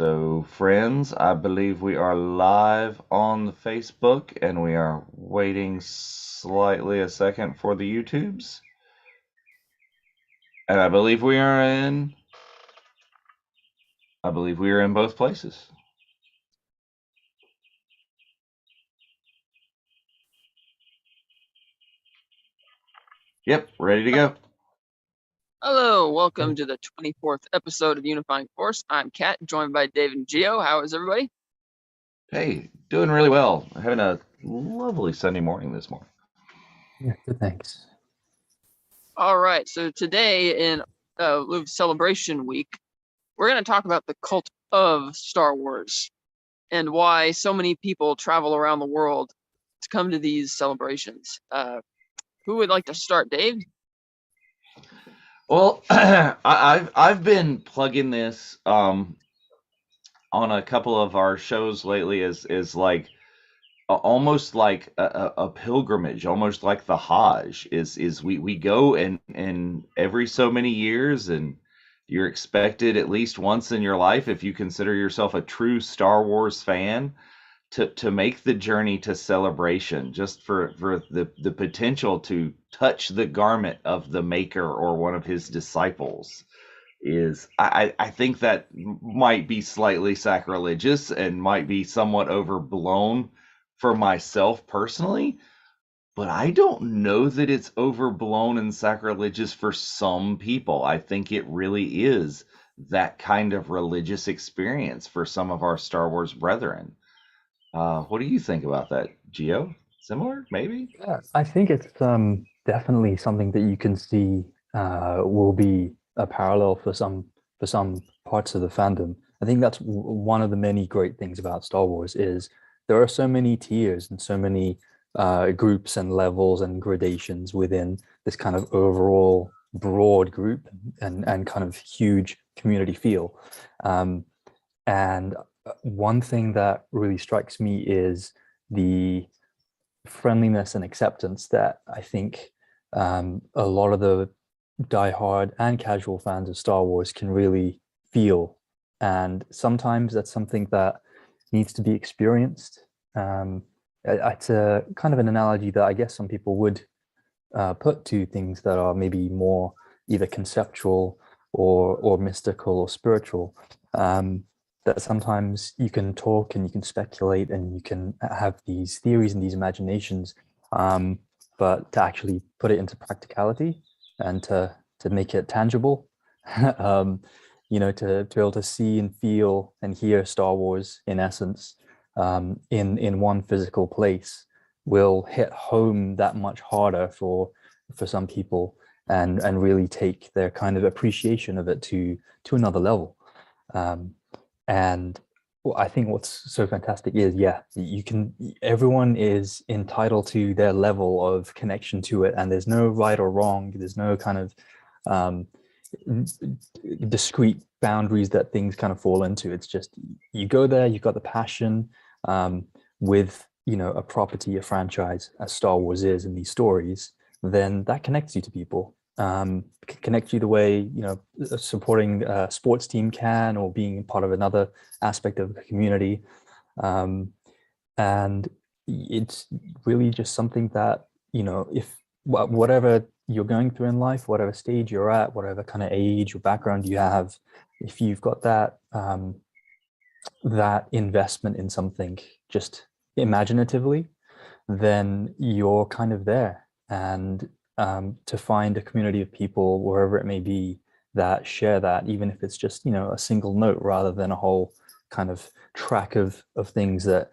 So, friends, I believe we are live on the Facebook and we are waiting slightly a second for the YouTubes. And I believe we are in both places. Yep, ready to go. Hello, welcome to the 24th episode of Unifying Force. I'm Kat, joined by David and Gio. How is everybody? Hey, doing really well. Having a lovely Sunday morning this morning. Yeah, good, thanks. All right, so today in Luke Celebration Week, we're going to talk about the cult of Star Wars and why so many people travel around the world to come to these celebrations. Who would like to start, Dave? Well, I've been plugging this on a couple of our shows lately as like almost like a pilgrimage, almost like the Hajj is we go and every so many years, and you're expected at least once in your life, if you consider yourself a true Star Wars fan, to make the journey to Celebration, just for the potential to touch the garment of the maker or one of his disciples. Is I think that might be slightly sacrilegious and might be somewhat overblown for myself personally, but I don't know that it's overblown and sacrilegious for some people. I think it really is that kind of religious experience for some of our Star Wars brethren. What do you think about that, Gio? Similar, maybe? Yeah, I think it's definitely something that you can see will be a parallel for some parts of the fandom. I think that's one of the many great things about Star Wars is there are so many tiers and so many groups and levels and gradations within this kind of overall broad group and kind of huge community feel. Um, and one thing that really strikes me is the friendliness and acceptance that I think a lot of the diehard and casual fans of Star Wars can really feel. And sometimes that's something that needs to be experienced. It's a kind of an analogy that I guess some people would put to things that are maybe more either conceptual or mystical or spiritual. That sometimes you can talk and you can speculate and you can have these theories and these imaginations, but to actually put it into practicality and to make it tangible, um, to be able to see and feel and hear Star Wars in essence in one physical place will hit home that much harder for some people and really take their kind of appreciation of it to another level. Um, and I think what's so fantastic is, yeah, everyone is entitled to their level of connection to it, and there's no right or wrong. There's no kind of um, discrete boundaries that things kind of fall into. It's just you go there, you've got the passion with a property, a franchise, as Star Wars is in these stories, then that connects you to people. Connect you the way supporting a sports team can, or being part of another aspect of the community. And it's really just something that, if whatever you're going through in life, whatever stage you're at, whatever kind of age or background you have, if you've got that that investment in something just imaginatively, then you're kind of there. And to find a community of people wherever it may be that share that, even if it's just a single note rather than a whole kind of track of things that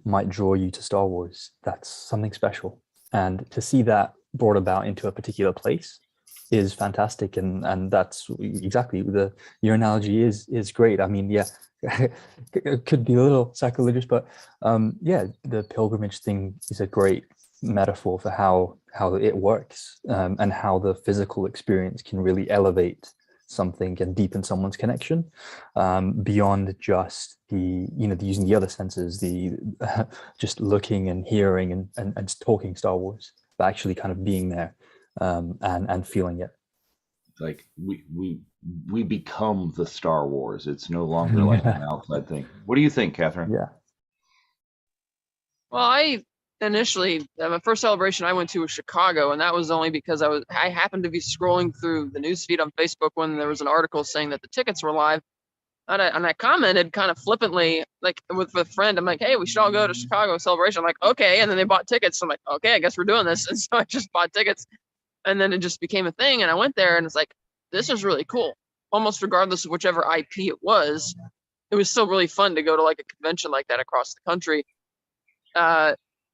might draw you to Star Wars, that's something special. And to see that brought about into a particular place is fantastic. And that's exactly your analogy is great. I mean, yeah, it could be a little sacrilegious, but yeah, the pilgrimage thing is a great metaphor for how it works, and how the physical experience can really elevate something and deepen someone's connection, beyond just using the other senses, the just looking and hearing and talking Star Wars, but actually kind of being there, and feeling it. Like we become the Star Wars. It's no longer like an outside thing. What do you think, Catherine? Yeah. Well, I initially my first celebration I went to was Chicago, and that was only because I happened to be scrolling through the newsfeed on Facebook when there was an article saying that the tickets were live, and I commented kind of flippantly, like with a friend. I'm like, hey, we should all go to Chicago celebration. I'm like, okay, and then they bought tickets. So I'm like, okay, I guess we're doing this, and so I just bought tickets, and then it just became a thing, and I went there, and it's like, this is really cool. Almost regardless of whichever IP it was still really fun to go to like a convention like that across the country.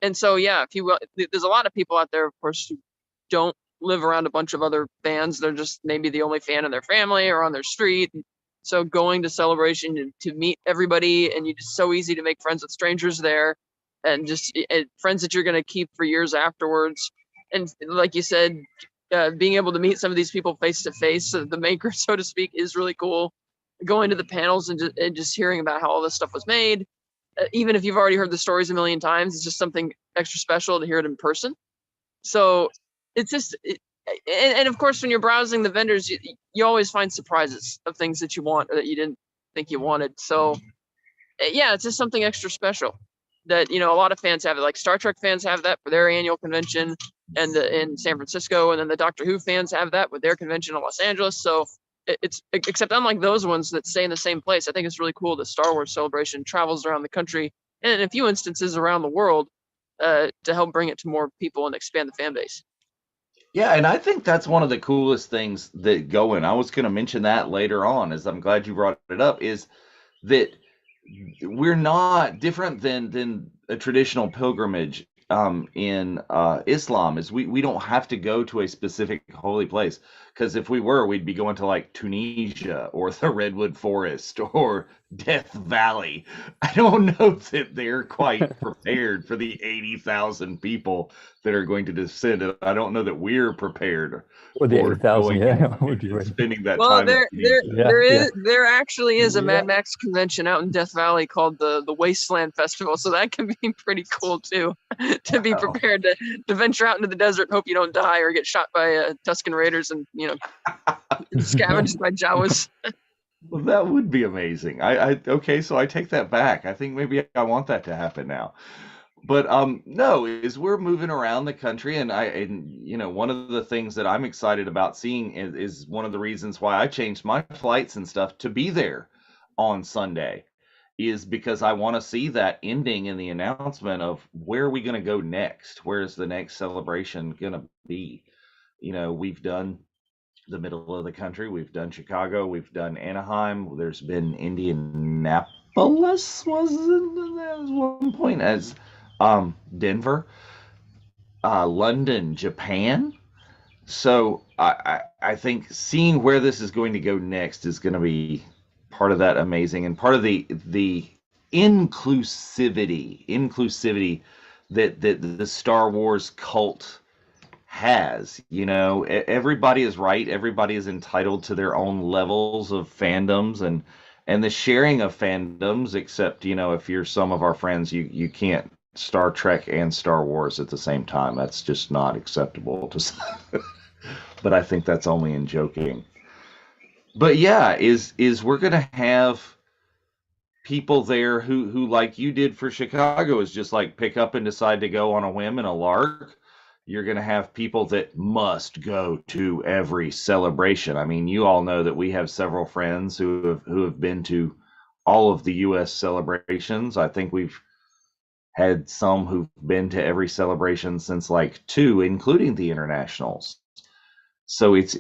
And so, yeah, if you will, there's a lot of people out there, of course, who don't live around a bunch of other fans. They're just maybe the only fan in their family or on their street. So going to Celebration to meet everybody, and it's so easy to make friends with strangers there, and just friends that you're going to keep for years afterwards. And like you said, being able to meet some of these people face to face, the maker, so to speak, is really cool. Going to the panels and just hearing about how all this stuff was made, even if you've already heard the stories a million times, it's just something extra special to hear it in person. So it's just, and of course, when you're browsing the vendors, you always find surprises of things that you want or that you didn't think you wanted. So yeah, it's just something extra special that, a lot of fans have it. Like Star Trek fans have that for their annual convention and in San Francisco, and then the Doctor Who fans have that with their convention in Los Angeles. So it's, except unlike those ones that stay in the same place, I think it's really cool that Star Wars Celebration travels around the country and in a few instances around the world to help bring it to more people and expand the fan base. Yeah, and I think that's one of the coolest things that going. I was going to mention that later on, as I'm glad you brought it up, is that we're not different than a traditional pilgrimage in Islam. Is we don't have to go to a specific holy place, because if we were, we'd be going to like Tunisia or the Redwood Forest or Death Valley. I don't know that they're quite prepared for the 80,000 people that are going to descend. I don't know that we're prepared Or the for 8,000, going yeah, would be great. spending that Well, time. there actually is a Yeah. Mad Max convention out in Death Valley called the Wasteland Festival, so that can be pretty cool too. To be prepared to venture out into the desert and hope you don't die or get shot by Tusken Raiders and scavenged by Jawas. Well, that would be amazing. Okay, so I take that back. I think maybe I want that to happen now. But no, is we're moving around the country, and one of the things that I'm excited about seeing is one of the reasons why I changed my flights and stuff to be there on Sunday, is because I want to see that ending in the announcement of where are we going to go next? Where is the next celebration going to be? We've done the middle of the country. We've done Chicago. We've done Anaheim. There's been Indianapolis was one point as Denver, London, Japan. So I think seeing where this is going to go next is going to be part of that amazing, and part of the inclusivity that the Star Wars cult has. Everybody is right. Everybody is entitled to their own levels of fandoms and the sharing of fandoms, except if you're some of our friends, you can't Star Trek and Star Wars at the same time. That's just not acceptable to but I think that's only in joking. But yeah, is we're gonna have people there who like you did for Chicago, is just like pick up and decide to go on a whim and a lark. You're going to have people that must go to every celebration. I mean, you all know that we have several friends who have been to all of the U.S. celebrations. I think we've had some who've been to every celebration since like two, including the internationals. So it's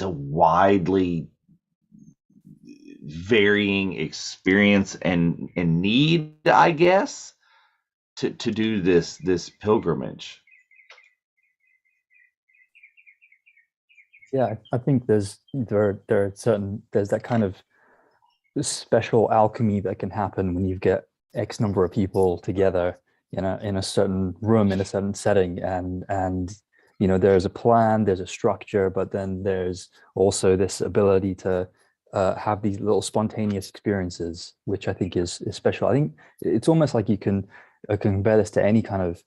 a widely varying experience and need, I guess, to do this pilgrimage. Yeah, I think there's that kind of special alchemy that can happen when you get X number of people together in a certain room, in a certain setting, and there's a plan, there's a structure, but then there's also this ability to have these little spontaneous experiences, which I think is special. I think it's almost like you can compare this to any kind of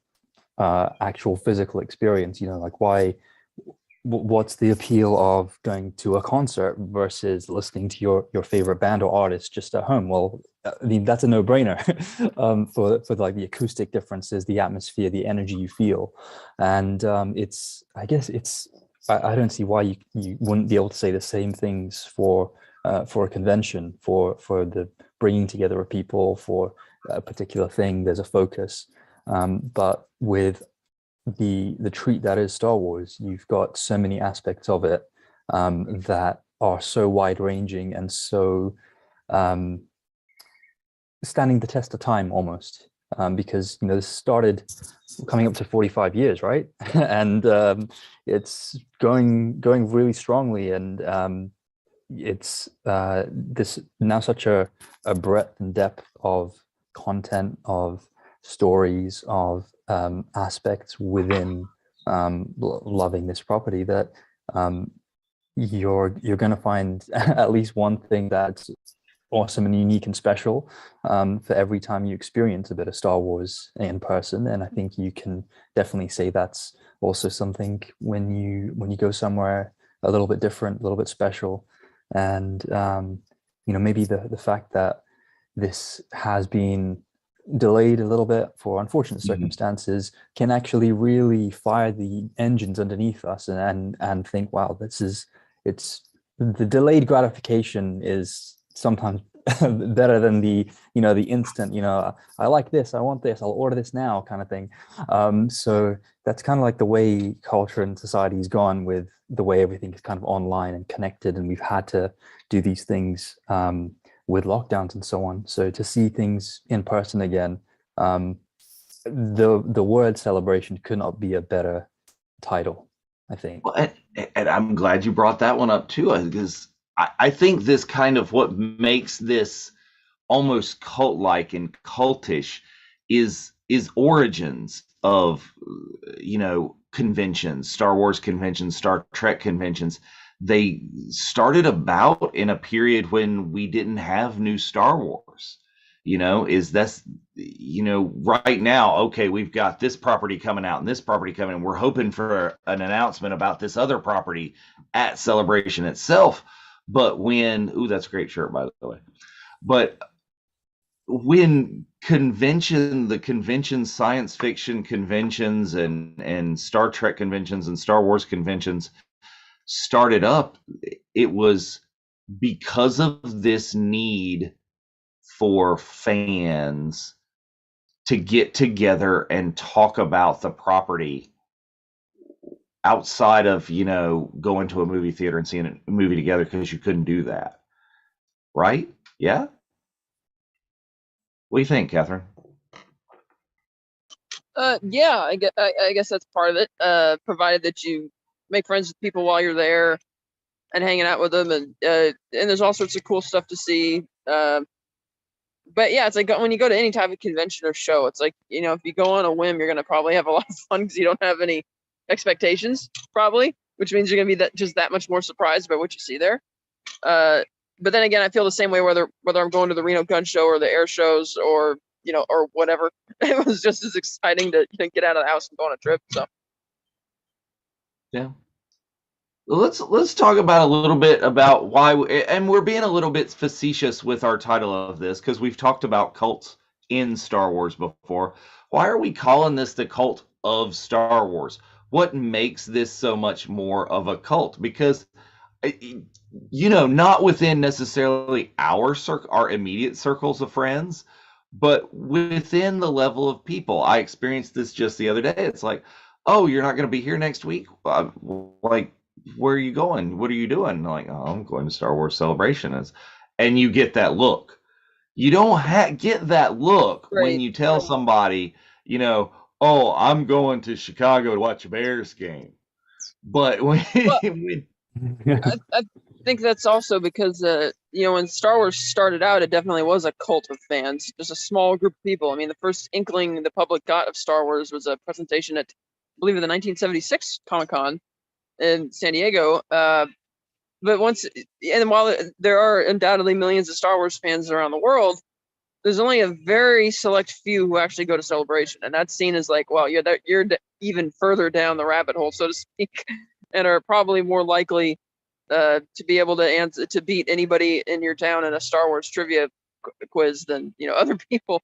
actual physical experience. Like why what's the appeal of going to a concert versus listening to your favorite band or artist just at home? Well, I mean, that's a no-brainer for like the acoustic differences, the atmosphere, the energy you feel. And I guess I don't see why you wouldn't be able to say the same things for a convention, for the bringing together of people for a particular thing. There's a focus. But with the treat that is Star Wars, you've got so many aspects of it that are so wide ranging and so standing the test of time almost. Because this started coming up to 45 years, right? And it's going really strongly, and it's this now such a breadth and depth of content, of stories, of aspects within loving this property that you're going to find at least one thing that's awesome and unique and special for every time you experience a bit of Star Wars in person. And I think you can definitely say that's also something when you go somewhere a little bit different, a little bit special. And maybe the fact that this has been delayed a little bit for unfortunate circumstances can actually really fire the engines underneath us and think, wow, it's the delayed gratification is sometimes better than the instant, I like this, I want this, I'll order this now kind of thing. So that's kind of like the way culture and society has gone with the way everything is kind of online and connected, and we've had to do these things with lockdowns and so on. So to see things in person again, the word celebration could not be a better title, I think. Well, and I'm glad you brought that one up too, because I think this kind of what makes this almost cult-like and cultish is origins of conventions, Star Wars conventions, Star Trek conventions. They started about in a period when we didn't have new Star Wars. Right now, okay, we've got this property coming out and this property coming, and we're hoping for an announcement about this other property at Celebration itself. But that's a great shirt, by the way. But when the conventions, science fiction conventions and Star Trek conventions and Star Wars conventions started up, it was because of this need for fans to get together and talk about the property outside of going to a movie theater and seeing a movie together, because you couldn't do that, right? Yeah. What do you think, Catherine? Yeah, I guess that's part of it. Provided that you make friends with people while you're there and hanging out with them, and there's all sorts of cool stuff to see. But yeah, it's like when you go to any type of convention or show, it's like, if you go on a whim, you're gonna probably have a lot of fun because you don't have any expectations, probably, which means you're gonna be just that much more surprised by what you see there. But then again, I feel the same way whether I'm going to the Reno Gun Show or the air shows or or whatever. It was just as exciting to get out of the house and go on a trip. So yeah. Let's talk about a little bit about why, and we're being a little bit facetious with our title of this because we've talked about cults in Star Wars before. Why are we calling this the cult of Star Wars? What makes this so much more of a cult? Because not within necessarily our immediate circles of friends, but within the level of people. I experienced this just the other day. It's like, oh, you're not going to be here next week? Like, where are you going? What are you doing? And like, oh, I'm going to Star Wars Celebration. And you get that look. You don't get that look when you tell somebody, oh, I'm going to Chicago to watch a Bears game. But I think that's also because when Star Wars started out, it definitely was a cult of fans, just a small group of people. I mean, the first inkling the public got of Star Wars was a presentation at, I believe, the 1976 Comic-Con in San Diego. But while there are undoubtedly millions of Star Wars fans around the world, there's only a very select few who actually go to Celebration, and that's seen as like, well, you're even further down the rabbit hole, so to speak. and are probably more likely to be able to beat anybody in your town in a Star Wars trivia quiz than other people.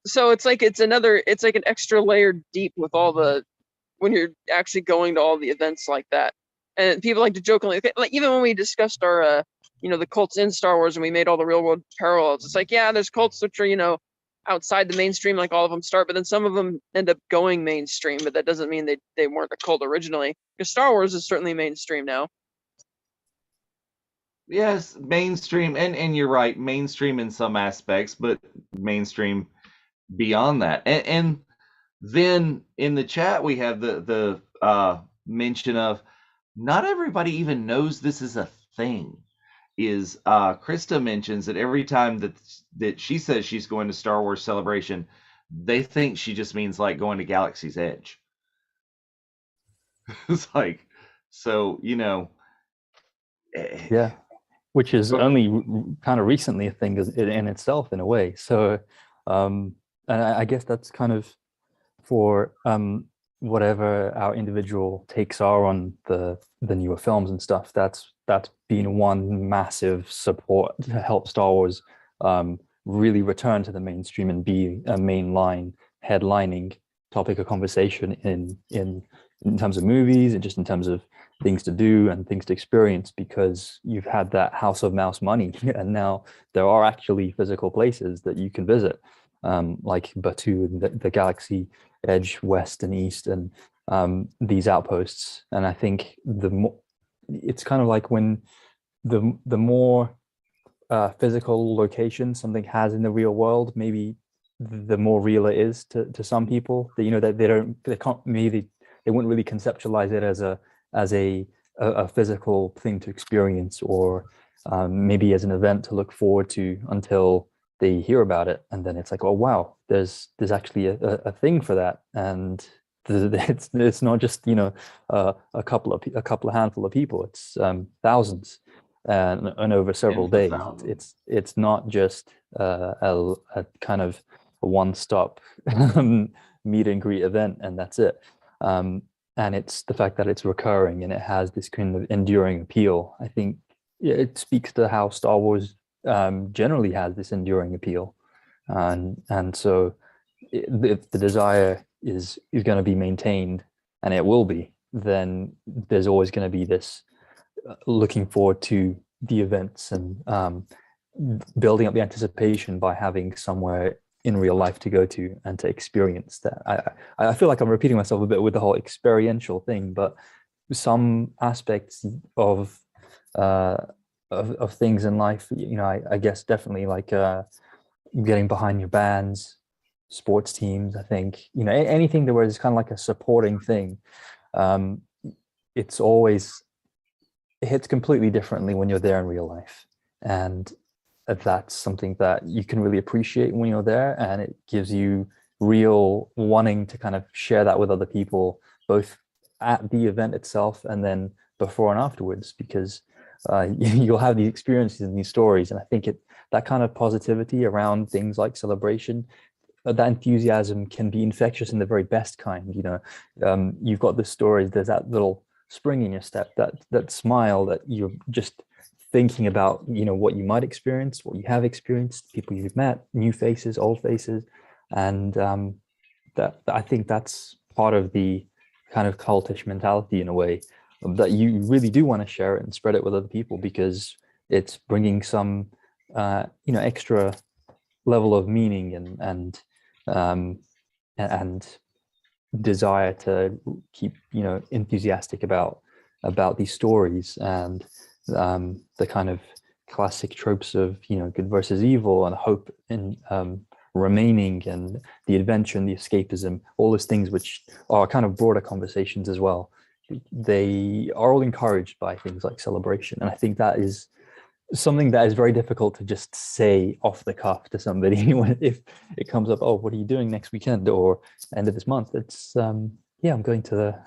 So it's like it's like an extra layer deep with all the when you're actually going to all the events like that. And people like to jokingly, like even when we discussed our the cults in Star Wars and we made all the real world parallels, it's like, yeah, there's cults which are outside the mainstream, like all of them start, but then some of them end up going mainstream, but that doesn't mean they weren't a cult originally, because Star Wars is certainly mainstream now. Yes, mainstream, and you're right, mainstream in some aspects, but mainstream beyond that. And then in the chat we have the mention of not everybody even knows this is a thing. Is Krista mentions that every time that she says she's going to Star Wars Celebration, they think she just means like going to Galaxy's Edge. It's like, so Yeah, which is only kind of recently a thing in itself, in a way. So, and I guess that's kind of for whatever our individual takes are on the newer films and stuff. That's been one massive support to help Star Wars really return to the mainstream and be a mainline headlining topic of conversation in terms of movies and just in terms of things to do and things to experience, because you've had that house of mouse money and now there are actually physical places that you can visit, like Batu, the Galaxy Edge West and East, and these outposts. And I think it's kind of like when the more physical location something has in the real world, maybe the more real it is to some people, that that they can't, maybe they wouldn't really conceptualize it as a physical thing to experience, or maybe as an event to look forward to until they hear about it, and then it's like, oh wow, there's actually a thing for that, and it's not just a couple of handful of people, it's thousands, and over several days. It's not just a kind of a one-stop meet and greet event and that's it. And it's the fact that it's recurring and it has this kind of enduring appeal. I think it speaks to how Star Wars generally has this enduring appeal, and so if the desire is going to be maintained, and it will be, then there's always going to be this looking forward to the events and building up the anticipation by having somewhere in real life to go to and to experience that. I feel like I'm repeating myself a bit with the whole experiential thing, but some aspects of things in life, I guess definitely like getting behind your bands, sports teams. I think anything that where it's kind of like a supporting thing. It's always, it hits completely differently when you're there in real life, and that's something that you can really appreciate when you're there, and it gives you real wanting to kind of share that with other people, both at the event itself and then before and afterwards, because you'll have these experiences and these stories. And I think that kind of positivity around things like celebration, that enthusiasm can be infectious in the very best kind. You've got the stories, there's that little spring in your step, that smile that you're just thinking about, what you might experience, what you have experienced, people you've met, new faces, old faces. And that I think that's part of the kind of cultish mentality in a way, that you really do want to share it and spread it with other people, because it's bringing some extra level of meaning and desire to keep enthusiastic about these stories, and the kind of classic tropes of good versus evil and hope in remaining, and the adventure and the escapism, all those things which are kind of broader conversations as well. They are all encouraged by things like celebration, and I think that is something that is very difficult to just say off the cuff to somebody if it comes up, oh, what are you doing next weekend or end of this month? It's yeah, I'm going to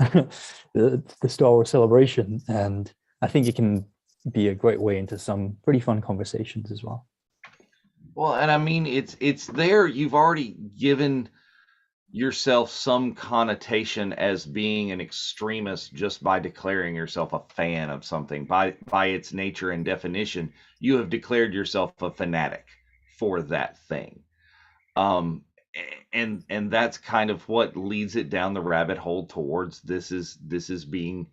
the Star Wars Celebration, and I think it can be a great way into some pretty fun conversations as well. Well, and I mean, it's there. You've already given yourself some connotation as being an extremist just by declaring yourself a fan of something. By its nature and definition, you have declared yourself a fanatic for that thing. And that's kind of what leads it down the rabbit hole towards this is being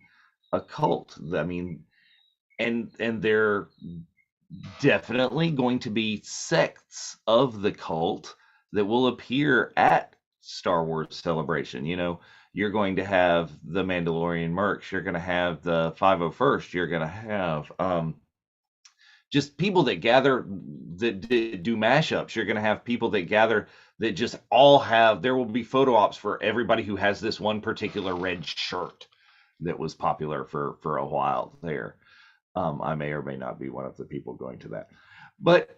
a cult. I mean, and they're definitely going to be sects of the cult that will appear at Star Wars Celebration. You're going to have the Mandalorian mercs, you're going to have the 501st, you're going to have just people that gather that do mashups. You're going to have people that gather that just all have. There will be photo ops for everybody who has this one particular red shirt that was popular for a while there. I may or may not be one of the people going to that. But,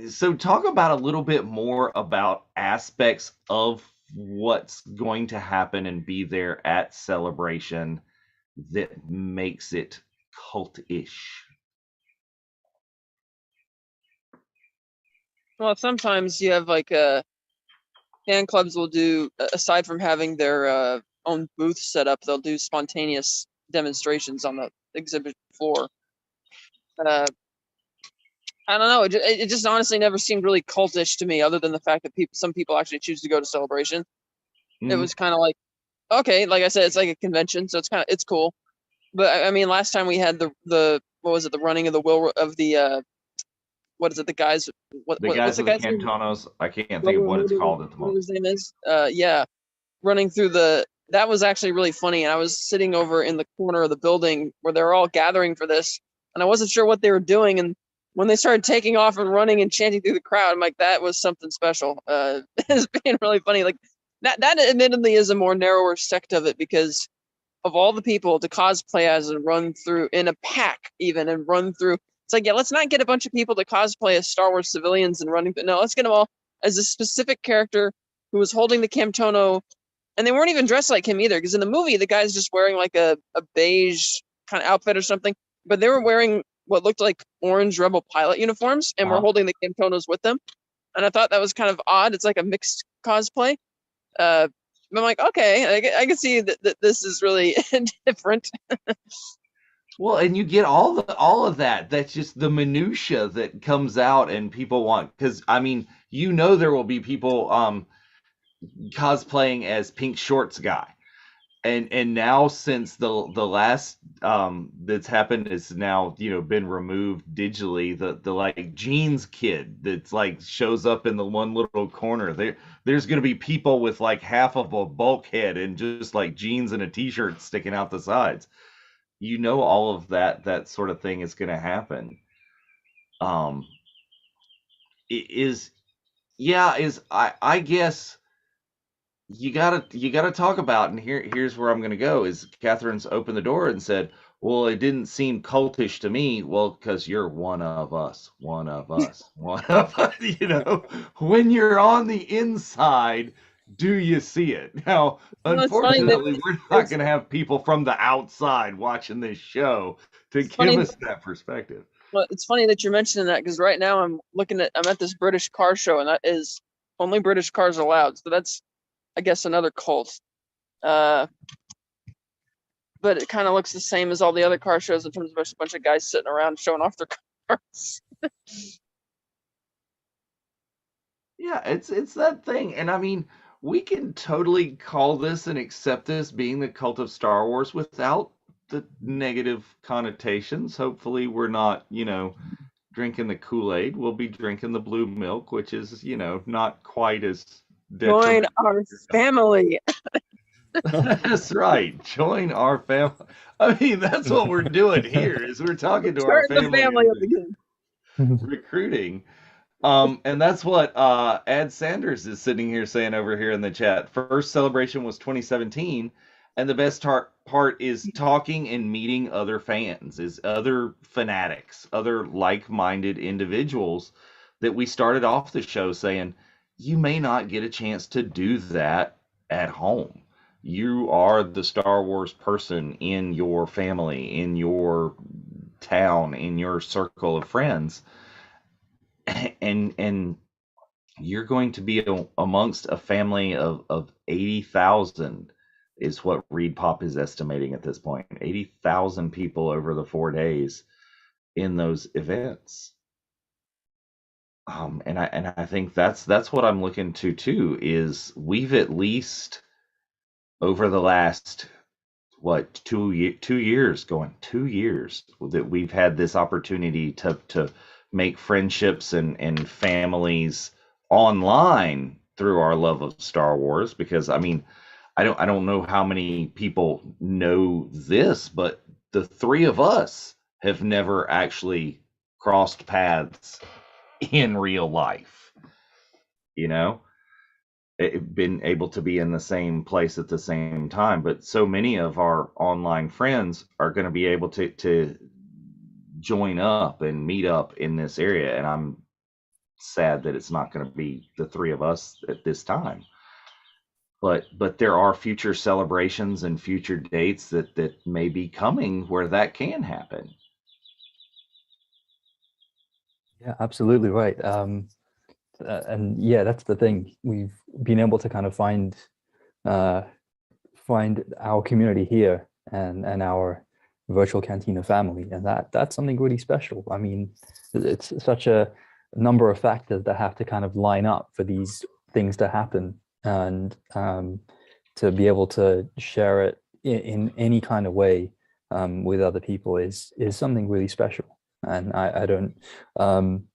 so talk about a little bit more about aspects of what's going to happen and be there at Celebration that makes it cult-ish. Well, sometimes you have like fan clubs will do, aside from having their own booth set up, they'll do spontaneous demonstrations on the exhibit floor. I don't know. It just honestly never seemed really cultish to me, other than the fact that some people actually choose to go to Celebration. It was kind of like, okay, like I said, it's like a convention, so it's cool. But I mean, last time we had the what was it, the running of the will of the what is it, the guys, what's Guys the of the guy's name? Cantonos, I can't think of what it's called at the What moment. his name is? Yeah, running through that was actually really funny. And I was sitting over in the corner of the building where they were all gathering for this, and I wasn't sure what they were doing. And when they started taking off and running and chanting through the crowd, I'm like, that was something special. It's being really funny. Like that admittedly is a more narrower sect of it, because of all the people to cosplay as and run through in a pack even and run through. It's like, yeah, let's not get a bunch of people to cosplay as Star Wars civilians and running. No, let's get them all as a specific character who was holding the Camtono. And they weren't even dressed like him either, because in the movie, the guy's just wearing like a beige kind of outfit or something. But they were wearing what looked like orange Rebel pilot uniforms and were holding the Camtonos with them. And I thought that was kind of odd. It's like a mixed cosplay. I'm like, okay, I can see that this is really different. Well, and you get all of that. That's just the minutia that comes out and people want, because I mean, there will be people cosplaying as Pink Shorts guy. And now, since the last that's happened is now been removed digitally, the like jeans kid that's like shows up in the one little corner, there's going to be people with like half of a bulkhead and just like jeans and a t-shirt sticking out the sides. All of that sort of thing is going to happen. It is, yeah, I guess you gotta talk about, and here's where I'm gonna go, is Catherine's opened the door and said, well, it didn't seem cultish to me. Well, because you're one of us, one of us, one of us. When you're on the inside, do you see it? Now, Well, it's funny that unfortunately, we're not gonna have people from the outside watching this show to give us that perspective. Well, it's funny that you're mentioning that, because right now I'm at this British car show, and that is only British cars allowed. So that's, I guess, another cult. But it kind of looks the same as all the other car shows in terms of a bunch of guys sitting around showing off their cars. Yeah, it's that thing. And I mean, we can totally call this and accept this being the cult of Star Wars without the negative connotations. Hopefully we're not, drinking the Kool-Aid. We'll be drinking the blue milk, which is, not quite as Join our family. That's right. Join our family. I mean, that's what we're doing here, is we're talking to our family recruiting. And that's what Ad Sanders is sitting here saying over here in the chat. First celebration was 2017, and the best part is talking and meeting other fans, is other fanatics, other like-minded individuals that we started off the show saying, you may not get a chance to do that at home. You are the Star Wars person in your family, in your town, in your circle of friends. And you're going to be amongst a family of 80,000 is what Reed Pop is estimating at this point. 80,000 people over the 4 days in those events. And I think that's what I'm looking to too, is we've at least over the last what 2 years, going 2 years, that we've had this opportunity to make friendships and families online through our love of Star Wars. Because I mean, I don't know how many people know this, but the three of us have never actually crossed paths in real life, you know, been able to be in the same place at the same time. But so many of our online friends are going to be able to join up and meet up in this area. And I'm sad that it's not going to be the three of us at this time. But there are future celebrations and future dates that may be coming where that can happen. Yeah, absolutely right. And yeah, that's the thing. We've been able to kind of uh, find our community here and our virtual Cantina family, and that's something really special. I mean, it's such a number of factors that have to kind of line up for these things to happen, and to be able to share it in any kind of way with other people is something really special. And I don't um,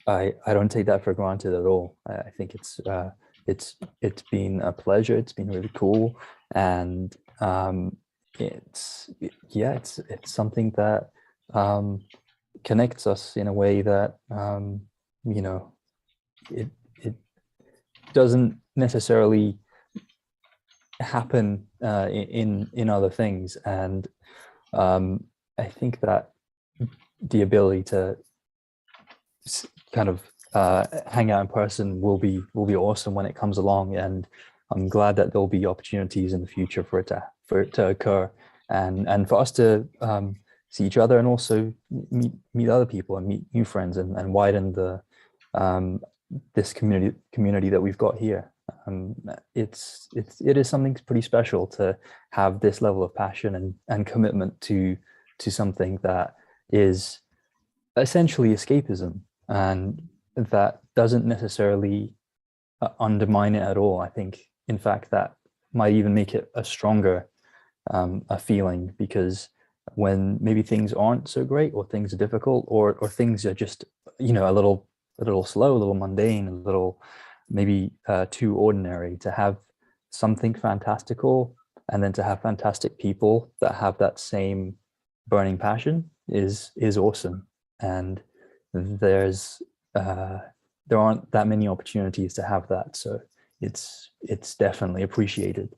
I don't take that for granted at all. I think it's been a pleasure. It's been really cool, and yeah, it's something that connects us in a way that you know it doesn't necessarily happen in other things. And I think that the ability to kind of hang out in person will be awesome when it comes along, and I'm glad that there'll be opportunities in the future for it to occur, and for us to see each other, and also meet other people and meet new friends, and widen the this community that we've got here. It is something pretty special to have this level of passion and commitment to something that is essentially escapism, and that doesn't necessarily undermine it at all. I think, in fact, that might even make it a stronger a feeling, because when maybe things aren't so great, or things are difficult, or things are just a little slow, a little mundane, a little maybe too ordinary, to have something fantastical, and then to have fantastic people that have that same burning passion is awesome. And there's there aren't that many opportunities to have that, so it's definitely appreciated.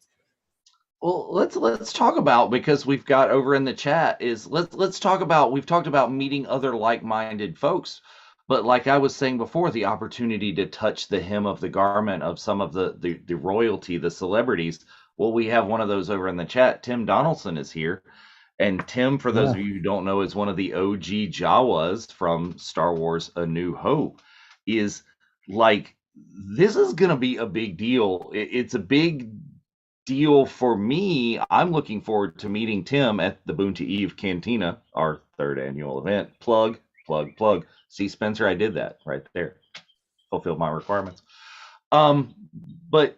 Well, let's talk about, because we've got over in the chat, is let's talk about, we've talked about meeting other like-minded folks, but like I was saying before, the opportunity to touch the hem of the garment of some of the royalty, the celebrities. Well, we have one of those over in the chat. Tim Donaldson is here. And Tim, for those Yeah. of you who don't know, is one of the OG Jawas from Star Wars A New Hope. Is like, this is going to be a big deal. It's a big deal for me. I'm looking forward to meeting Tim at the Boonta Eve Cantina, our third annual event. Plug, plug, plug. See, Spencer, I did that right there. Fulfilled my requirements. But,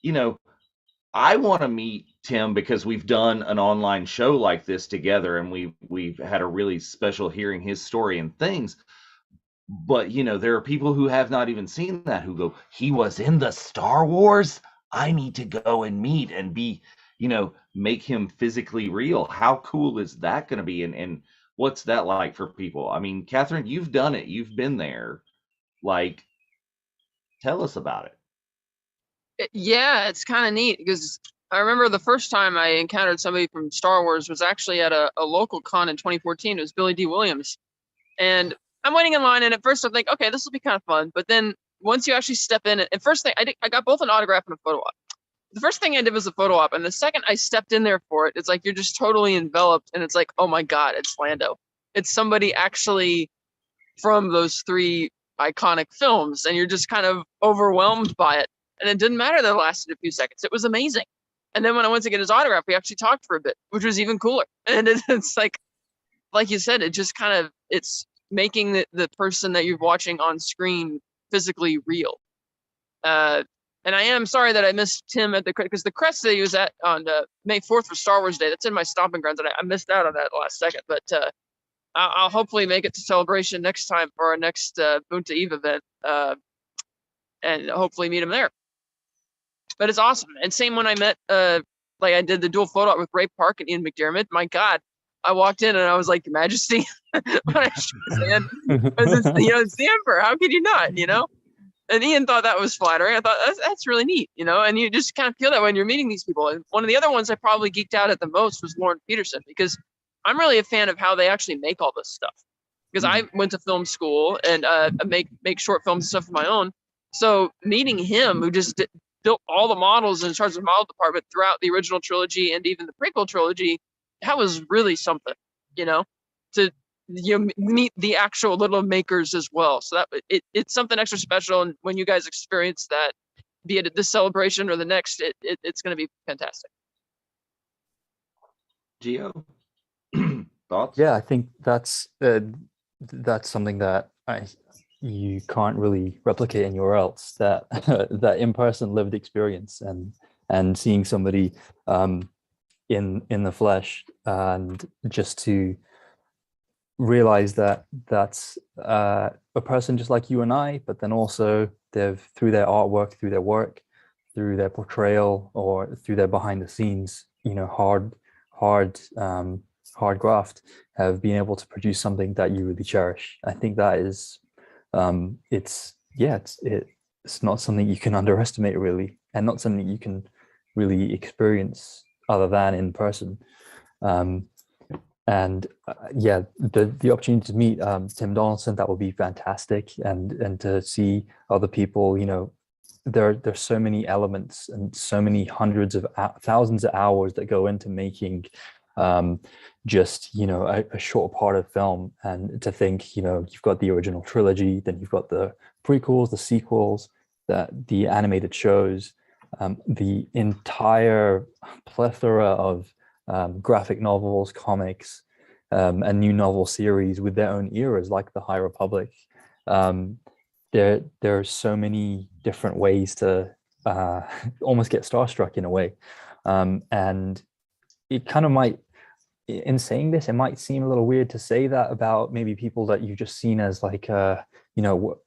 you know, I want to meet Tim because we've done an online show like this together, and we've had a really special hearing his story and things. But there are people who have not even seen that, who go, he was in the Star Wars. I need to go and meet and be, make him physically real. How cool is that going to be? And what's that like for people? I mean, Catherine, you've done it. You've been there. Like, tell us about it. Yeah, it's kind of neat, because I remember the first time I encountered somebody from Star Wars was actually at a local con in 2014. It was Billy D. Williams. And I'm waiting in line, and at first I think, okay, this will be kind of fun. But then once you actually step in, and first thing I got both an autograph and a photo op. The first thing I did was a photo op, and the second I stepped in there for it, it's like you're just totally enveloped, and it's like, oh my God, it's Lando. It's somebody actually from those three iconic films, and you're just kind of overwhelmed by it. And it didn't matter that it lasted a few seconds. It was amazing. And then when I went to get his autograph, we actually talked for a bit, which was even cooler. And it's like you said, it just kind of, it's making the person that you're watching on screen physically real. And I am sorry that I missed Tim at because the crest that he was at on May 4th for Star Wars Day, that's in my stomping grounds, and I missed out on that last second. But I'll hopefully make it to Celebration next time for our next Boonta Eve event, and hopefully meet him there. But it's awesome. And same when I met, like I did the dual photo op with Ray Park and Ian McDiarmid. My God, I walked in and I was like, Your Majesty, when I shook his hand, it's the Emperor. How could you not, And Ian thought that was flattering. I thought that's really neat, and you just kind of feel that when you're meeting these people. And one of the other ones I probably geeked out at the most was Lauren Peterson, because I'm really a fan of how they actually make all this stuff. Because I went to film school and make short films and stuff of my own. So meeting him, who just built all the models and in charge of the model department throughout the original trilogy and even the prequel trilogy, that was really something, to meet the actual little makers as well. So that it's something extra special. And when you guys experience that, be it at this celebration or the next, it's going to be fantastic. Gio, thoughts? Yeah, I think that's something that you can't really replicate anywhere else. That that in-person lived experience and seeing somebody in the flesh, and just to realize that that's a person just like you and I, but then also they've, through their artwork, through their work, through their portrayal, or through their behind the scenes, hard graft, have been able to produce something that you really cherish. I think that is, it's not something you can underestimate, really, and not something you can really experience other than in person. And the opportunity to meet Tim Donaldson, that would be fantastic, and to see other people. There's so many elements and so many hundreds of thousands of hours that go into making just a short part of film. And to think, you've got the original trilogy, then you've got the prequels, the sequels, the animated shows, the entire plethora of graphic novels, comics, and new novel series with their own eras, like the High Republic. There are so many different ways to almost get starstruck in a way. And it kind of might, in saying this, it might seem a little weird to say that about maybe people that you've just seen as like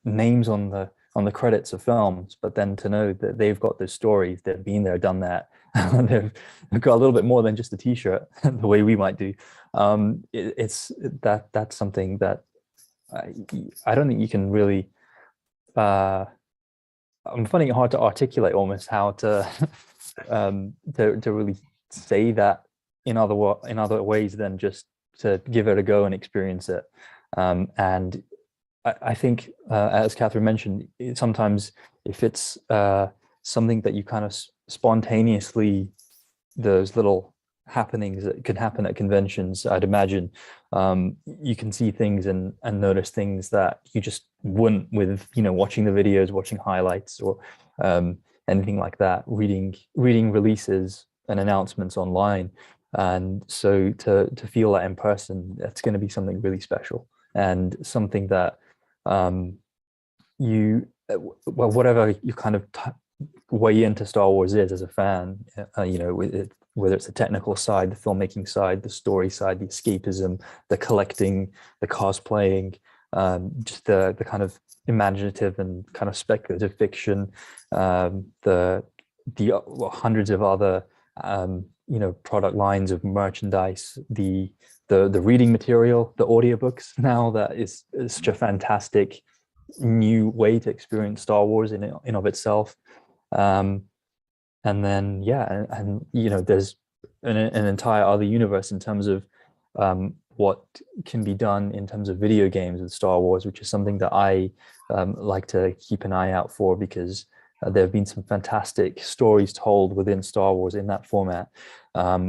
names on the credits of films, but then to know that they've got those stories, they've been there, done that. They've got a little bit more than just a t-shirt, the way we might do. That's something that I don't think you can really. I'm finding it hard to articulate almost how to really say that in other ways than just to give it a go and experience it. And I think, as Catherine mentioned, sometimes if it's something that you kind of spontaneously, those little happenings that can happen at conventions, I'd imagine you can see things and notice things that you just wouldn't with watching the videos, watching highlights, or anything like that, reading releases and announcements online. And so to feel that in person, that's going to be something really special, and something that whatever you kind of way into Star Wars is as a fan, whether it's the technical side, the filmmaking side, the story side, the escapism, the collecting, the cosplaying, just the kind of imaginative and kind of speculative fiction, the hundreds of other product lines of merchandise, the reading material, the audiobooks now, that is such a fantastic new way to experience Star Wars in of itself. And then there's an entire other universe in terms of what can be done in terms of video games with Star Wars, which is something that I like to keep an eye out for, because there have been some fantastic stories told within Star Wars in that format,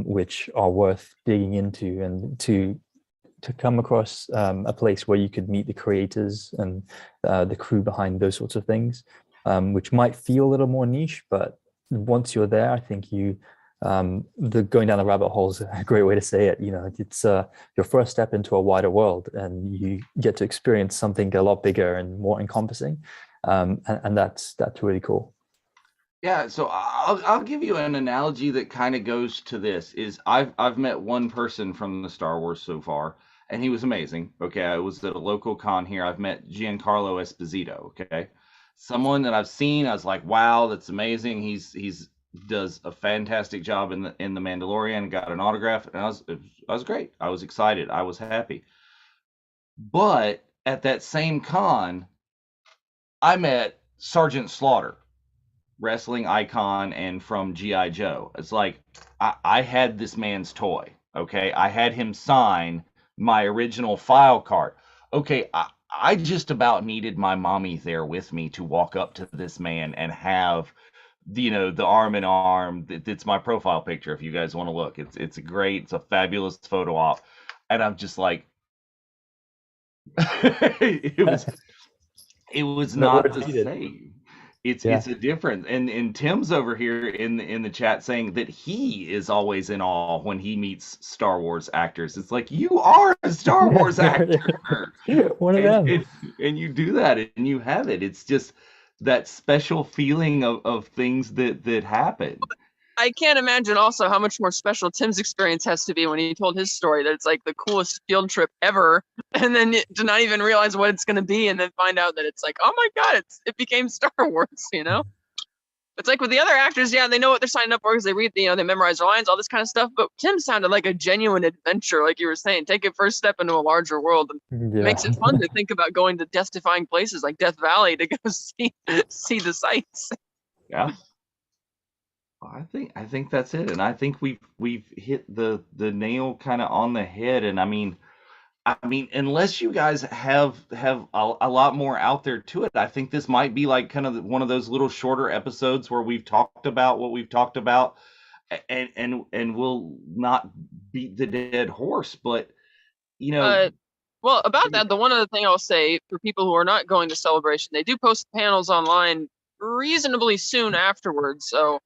which are worth digging into, and to to come across a place where you could meet the creators and the crew behind those sorts of things, which might feel a little more niche, but once you're there, I think the going down the rabbit hole is a great way to say it. It's your first step into a wider world, and you get to experience something a lot bigger and more encompassing, and that's really cool. Yeah, so I'll give you an analogy that kind of goes to this. Is I've met one person from the Star Wars so far, and he was amazing. Okay, I was at a local con here. I've met Giancarlo Esposito. Okay, someone that I've seen. I was like, wow, that's amazing. He's does a fantastic job in the Mandalorian. Got an autograph, and I was great. I was excited. I was happy. But at that same con, I met Sergeant Slaughter, wrestling icon and from GI Joe. It's like I had this man's toy. Okay, I had him sign my original file card. Okay, I just about needed my mommy there with me to walk up to this man and have the arm in arm. It's my profile picture if you guys want to look. It's a fabulous photo op, and I'm just like it was No not words the needed. same. It's Yeah. it's a difference. And Tim's over here in the chat saying that he is always in awe when he meets Star Wars actors. It's like you are a Star Wars actor. One of And them. and you do that and you have it. It's just that special feeling of things that happen. I can't imagine also how much more special Tim's experience has to be when he told his story that it's like the coolest field trip ever, and then to not even realize what it's going to be, and then find out that it's like, oh my god, it became Star Wars. It's like with the other actors, yeah, they know what they're signing up for because they read, they memorize their lines, all this kind of stuff. But Tim sounded like a genuine adventure, like you were saying. Take a first step into a larger world, and it Yeah. makes it fun to think about going to death-defying places like Death Valley to go see the sights. Yeah. I think that's it. And I think we've hit the nail kind of on the head. And I mean, unless you guys have a lot more out there to it, I think this might be like kind of one of those little shorter episodes where we've talked about what we've talked about, and we'll not beat the dead horse. But you know, Uh, well, about that, the one other thing I'll say for people who are not going to Celebration, they do post panels online reasonably soon afterwards. So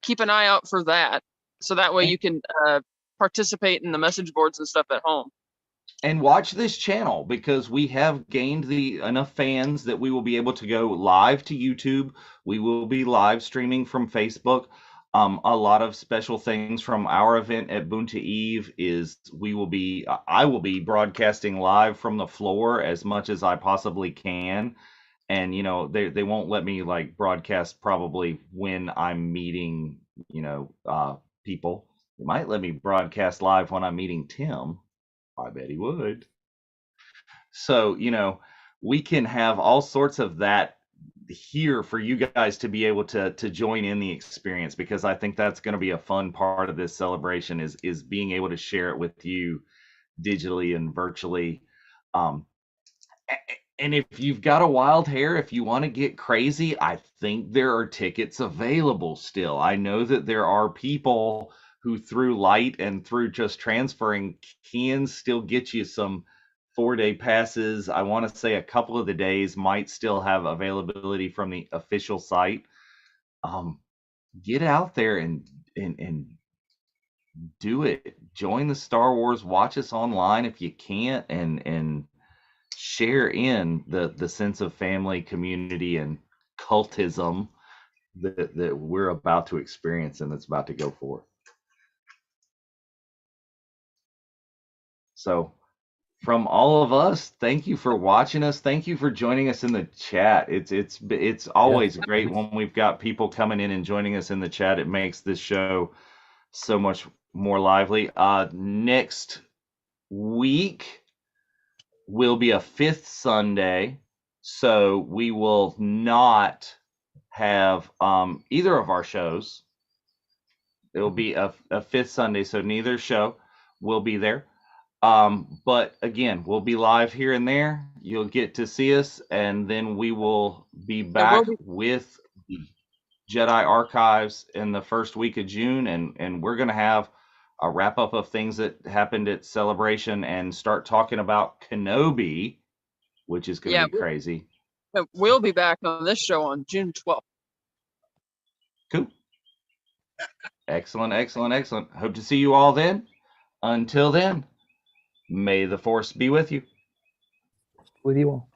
keep an eye out for that. So that way you can participate in the message boards and stuff at home. and watch this channel because we have gained the enough fans that we will be able to go live to YouTube. We will be live streaming from Facebook. A lot of special things from our event at Boonta Eve is I will be broadcasting live from the floor as much as I possibly can. And they won't let me like broadcast probably when I'm meeting people. They might let me broadcast live when I'm meeting Tim. I bet he would. So, we can have all sorts of that here for you guys to be able to join in the experience, because I think that's going to be a fun part of this celebration is being able to share it with you digitally and virtually. Um, and if you've got a wild hair, if you want to get crazy, I think there are tickets available still. I know that there are people who, through Light and through just transferring, can still get you some 4-day passes. I want to say a couple of the days might still have availability from the official site. Get out there and do it. Join the Star Wars. Watch us online if you can't, and share in the sense of family, community, and cultism that we're about to experience and that's about to go forth. So, from all of us, thank you for watching us. Thank you for joining us in the chat. It's always great when we've got people coming in and joining us in the chat. It makes this show so much more lively. Next week will be a fifth Sunday, so we will not have either of our shows. It will be a fifth Sunday, so neither show will be there. But again, we'll be live here and there. You'll get to see us, and then we will be back with the Jedi Archives in the first week of June, and we're going to have a wrap up of things that happened at Celebration and start talking about Kenobi, which is going to Yeah, be crazy. we'll be back on this show on June 12th. Cool. Excellent, excellent, excellent. Hope to see you all then. Until then, may the force be with you. With you all.